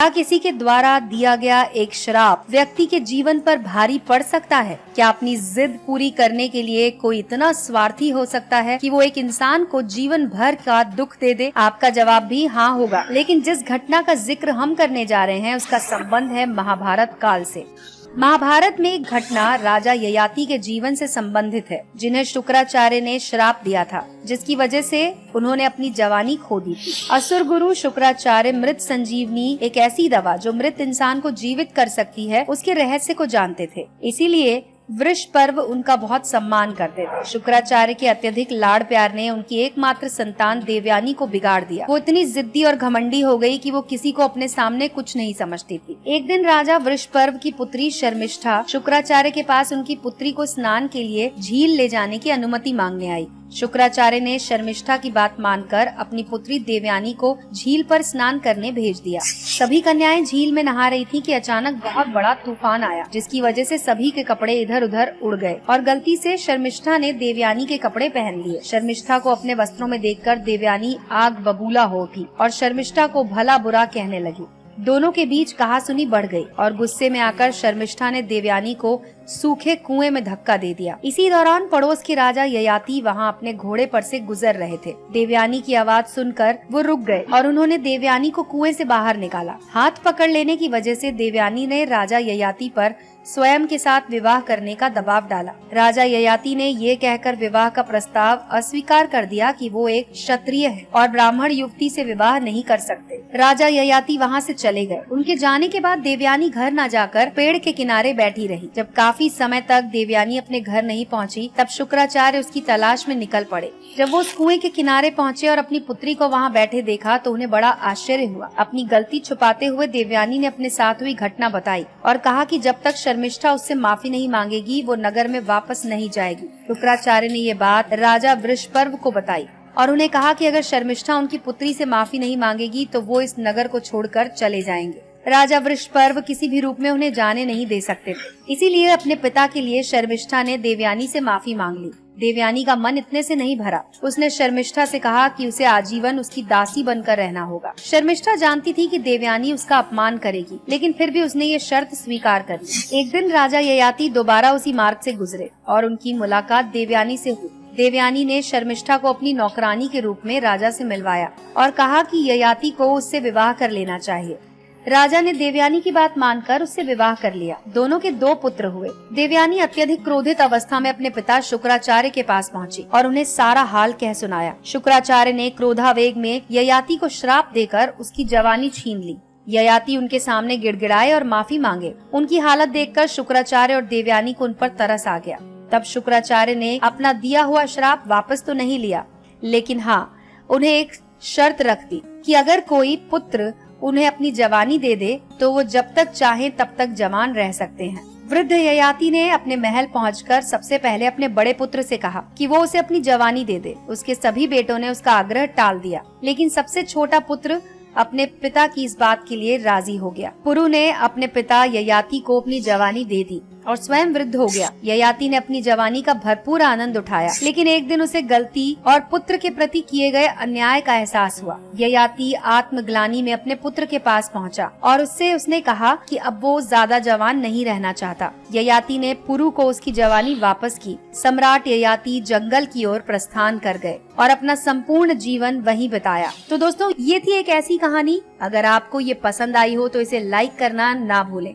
किसी के द्वारा दिया गया एक श्राप व्यक्ति के जीवन पर भारी पड़ सकता है? क्या अपनी जिद पूरी करने के लिए कोई इतना स्वार्थी हो सकता है कि वो एक इंसान को जीवन भर का दुख दे दे? आपका जवाब भी हाँ होगा। लेकिन जिस घटना का जिक्र हम करने जा रहे हैं उसका संबंध है महाभारत काल से। महाभारत में एक घटना राजा ययाति के जीवन से संबंधित है, जिन्हें शुक्राचार्य ने श्राप दिया था, जिसकी वजह से उन्होंने अपनी जवानी खो दी थी। असुर गुरु शुक्राचार्य मृत संजीवनी, एक ऐसी दवा जो मृत इंसान को जीवित कर सकती है, उसके रहस्य को जानते थे। इसीलिए वृषपर्व उनका बहुत सम्मान करते थे। शुक्राचार्य के अत्यधिक लाड़ प्यार ने उनकी एकमात्र संतान देवयानी को बिगाड़ दिया। वो इतनी जिद्दी और घमंडी हो गई कि वो किसी को अपने सामने कुछ नहीं समझती थी। एक दिन राजा वृषपर्व की पुत्री शर्मिष्ठा शुक्राचार्य के पास उनकी पुत्री को स्नान के लिए झील ले जाने की अनुमति मांगने आई। शुक्राचार्य ने शर्मिष्ठा की बात मानकर अपनी पुत्री देवयानी को झील पर स्नान करने भेज दिया। सभी कन्याएं झील में नहा रही थी कि अचानक बहुत बड़ा तूफान आया, जिसकी वजह से सभी के कपड़े इधर उधर उड़ गए और गलती से शर्मिष्ठा ने देवयानी के कपड़े पहन लिए। शर्मिष्ठा को अपने वस्त्रों में देखकर देवयानी आग बबूला हो उठी और शर्मिष्ठा को भला बुरा कहने लगी। दोनों के बीच कहासुनी बढ़ गई और गुस्से में आकर शर्मिष्ठा ने देवयानी को सूखे कुएं में धक्का दे दिया। इसी दौरान पड़ोस के राजा ययाति वहां अपने घोड़े पर से गुजर रहे थे। देवयानी की आवाज सुनकर वो रुक गए और उन्होंने देवयानी को कुएं से बाहर निकाला। हाथ पकड़ लेने की वजह से देवयानी ने राजा ययाति पर स्वयं के साथ विवाह करने का दबाव डाला। राजा ययाति ने ये कहकर विवाह का प्रस्ताव अस्वीकार कर दिया कि वो एक क्षत्रिय है और ब्राह्मण युवती से विवाह नहीं कर सकते। राजा ययाति वहाँ से चले गए। उनके जाने के बाद देवयानी घर न जाकर पेड़ के किनारे बैठी रही। जब काफी समय तक देवयानी अपने घर नहीं पहुँची, तब शुक्राचार्य उसकी तलाश में निकल पड़े। जब वो उस कुएं के किनारे पहुँचे और अपनी पुत्री को वहाँ बैठे देखा तो उन्हें बड़ा आश्चर्य हुआ। अपनी गलती छुपाते हुए देवयानी ने अपने साथ हुई घटना बताई और कहा कि जब तक शर्मिष्ठा उससे माफी नहीं मांगेगी वो नगर में वापस नहीं जाएगी। शुक्राचार्य ने ये बात राजा वृषपर्व को बताई और उन्हें कहा कि अगर शर्मिष्ठा उनकी पुत्री से माफी नहीं मांगेगी तो वो इस नगर को छोड़कर चले जाएंगे। राजा वृषपर्व किसी भी रूप में उन्हें जाने नहीं दे सकते थे, इसीलिए अपने पिता के लिए शर्मिष्ठा ने देवयानी से माफी मांग ली। देवयानी का मन इतने से नहीं भरा। उसने शर्मिष्ठा से कहा कि उसे आजीवन उसकी दासी बनकर रहना होगा। शर्मिष्ठा जानती थी कि देवयानी उसका अपमान करेगी, लेकिन फिर भी उसने ये शर्त स्वीकार कर ली। एक दिन राजा ययाति दोबारा उसी मार्ग से गुजरे और उनकी मुलाकात देवयानी से हुई। देवयानी ने शर्मिष्ठा को अपनी नौकरानी के रूप में राजा से मिलवाया और कहा कि ययाति को उससे विवाह कर लेना चाहिए। राजा ने देवयानी की बात मानकर उससे विवाह कर लिया। दोनों के 2 पुत्र हुए। देवयानी अत्यधिक क्रोधित अवस्था में अपने पिता शुक्राचार्य के पास पहुंची और उन्हें सारा हाल कह सुनाया। शुक्राचार्य ने क्रोधावेग में ययाति को श्राप देकर उसकी जवानी छीन ली। ययाति उनके सामने गिड़गिड़ाए और माफी मांगे। उनकी हालत देखकर शुक्राचार्य और देवयानी को उन पर तरस आ गया। तब शुक्राचार्य ने अपना दिया हुआ श्राप वापस तो नहीं लिया, लेकिन हाँ, उन्हें एक शर्त रख दी कि अगर कोई पुत्र उन्हें अपनी जवानी दे दे तो वो जब तक चाहे तब तक जवान रह सकते हैं। वृद्ध ययाति ने अपने महल पहुंचकर सबसे पहले अपने बड़े पुत्र से कहा कि वो उसे अपनी जवानी दे दे। उसके सभी बेटों ने उसका आग्रह टाल दिया, लेकिन सबसे छोटा पुत्र अपने पिता की इस बात के लिए राजी हो गया। पुरु ने अपने पिता ययाति को अपनी जवानी दे दी और स्वयं वृद्ध हो गया। ययाति ने अपनी जवानी का भरपूर आनंद उठाया, लेकिन एक दिन उसे गलती और पुत्र के प्रति किए गए अन्याय का एहसास हुआ। ययाति आत्मग्लानि में अपने पुत्र के पास पहुंचा और उसने कहा कि अब वो ज्यादा जवान नहीं रहना चाहता। ययाति ने पुरु को उसकी जवानी वापस की। सम्राट ययाति जंगल की ओर प्रस्थान कर गए और अपना संपूर्ण जीवन वहीं बिताया। तो दोस्तों, ये थी एक ऐसी कहानी। अगर आपको ये पसंद आई हो तो इसे लाइक करना ना भूलें।